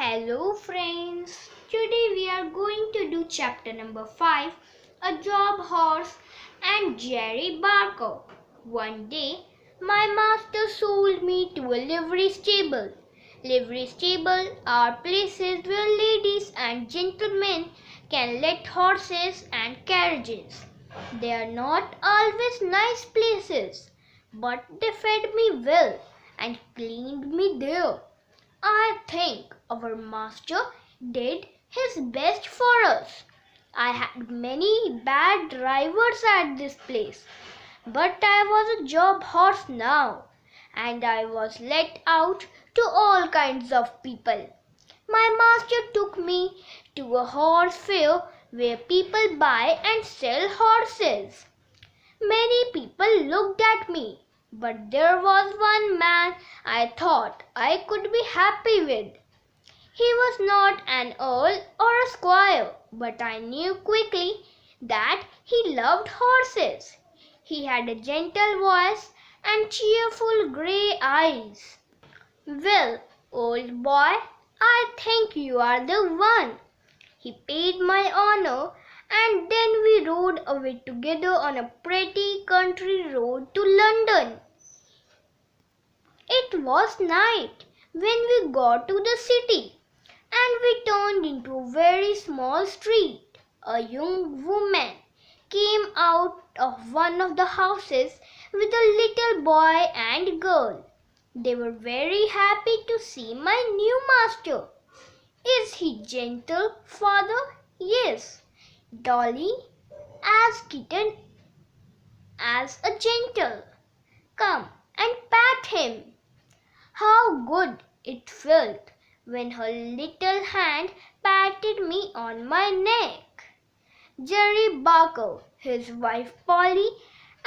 Hello friends, today we are going to do chapter number 5, A Job Horse and Jerry Barker. One day, my master sold me to a livery stable. Livery stables are places where ladies and gentlemen can let horses and carriages. They are not always nice places, but they fed me well and cleaned me there. I think our master did his best for us. I had many bad drivers at this place, but I was a job horse now, and I was let out to all kinds of people. My master took me to a horse fair where people buy and sell horses. Many people looked at me, but there was one man I thought I could be happy with. He was not an earl or a squire, but I knew quickly that he loved horses. He had a gentle voice and cheerful grey eyes. "Well, old boy, I think you are the one." He paid my honour, and then we rode away together on a pretty country road to London. It was night when we got to the city, and we turned into a very small street. A young woman came out of one of the houses with a little boy and girl. They were very happy to see my new master. "Is he gentle, father?" "Yes, Dolly, as kitten as a gentle. Come and pat him." How good it felt when her little hand patted me on my neck. Jerry Barker, his wife Polly,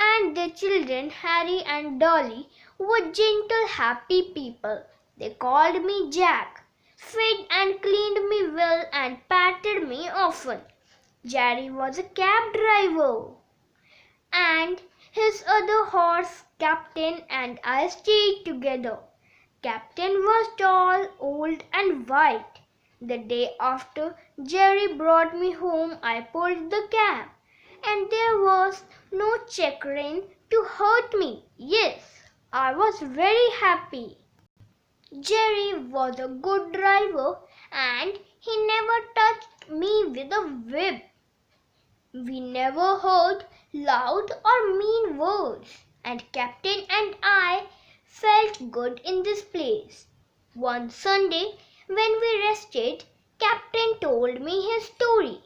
and their children Harry and Dolly were gentle, happy people. They called me Jack, fed and cleaned me well, and patted me often. Jerry was a cab driver, and his other horse, Captain, and I stayed together. Captain was tall, old, and white. The day after Jerry brought me home, I pulled the cab, and there was no checkrein to hurt me. Yes, I was very happy. Jerry was a good driver, and he never touched me with a whip. We never heard loud or mean words, and Captain and I felt good in this place. One Sunday, when we rested, Captain told me his story.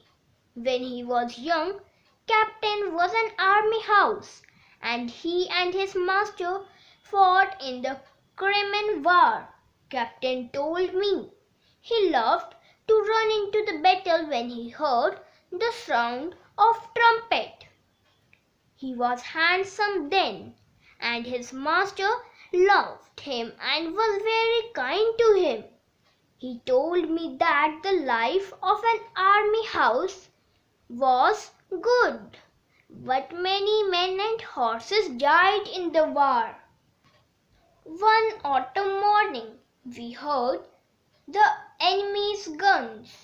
When he was young, Captain was an army house, and he and his master fought in the Crimean War. Captain told me he loved to run into the battle when he heard the sound of trumpet. He was handsome then, and his master loved him and was very kind to him. He told me that the life of an army house was good, but many men and horses died in the war. One autumn morning, we heard the enemy's guns.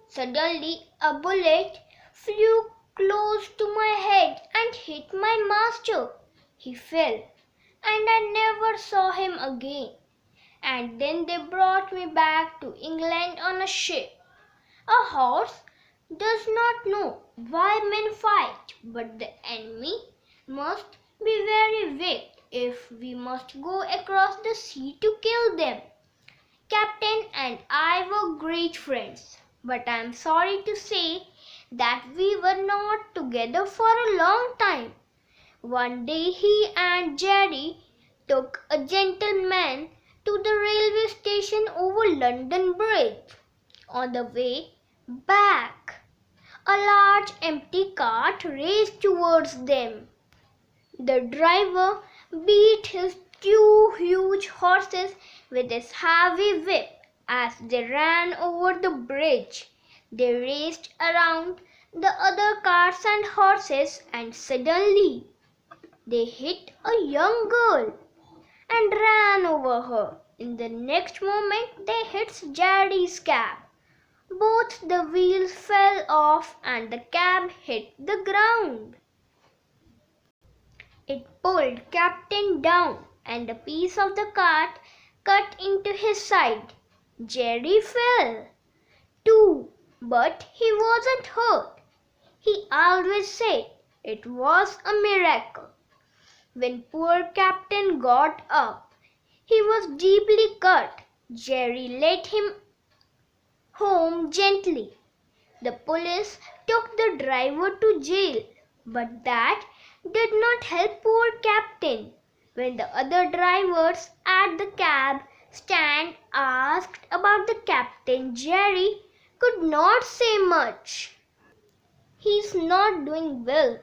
Suddenly, a bullet flew close to my head and hit my master. He fell, and I never saw him again. And then they brought me back to England on a ship. A horse does not know why men fight, but the enemy must be very weak if we must go across the sea to kill them. Captain and I were great friends, but I am sorry to say that we were not together for a long time. One day he and Jerry took a gentleman to the railway station over London Bridge. On the way back, a large empty cart raced towards them. The driver beat his two huge horses with his heavy whip as they ran over the bridge. They raced around the other carts and horses, and suddenly they hit a young girl and ran over her. In the next moment, they hit Jerry's cab. Both the wheels fell off and the cab hit the ground. It pulled Captain down and a piece of the cart cut into his side. Jerry fell too, but he wasn't hurt. He always said it was a miracle. When poor Captain got up, he was deeply cut. Jerry led him home gently. The police took the driver to jail, but that did not help poor Captain. When the other drivers at the cab stand asked about the captain, Jerry could not say much. He's not doing well.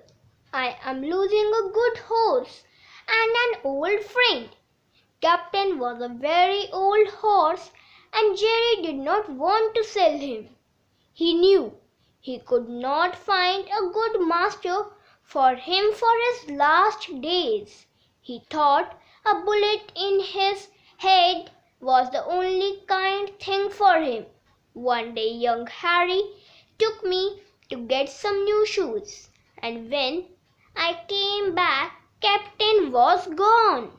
I am losing a good horse and an old friend. Captain was a very old horse and Jerry did not want to sell him. He knew he could not find a good master for him for his last days. He thought a bullet in his head was the only kind thing for him. One day young Harry took me to get some new shoes, and when I came back, Captain was gone.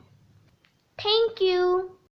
Thank you.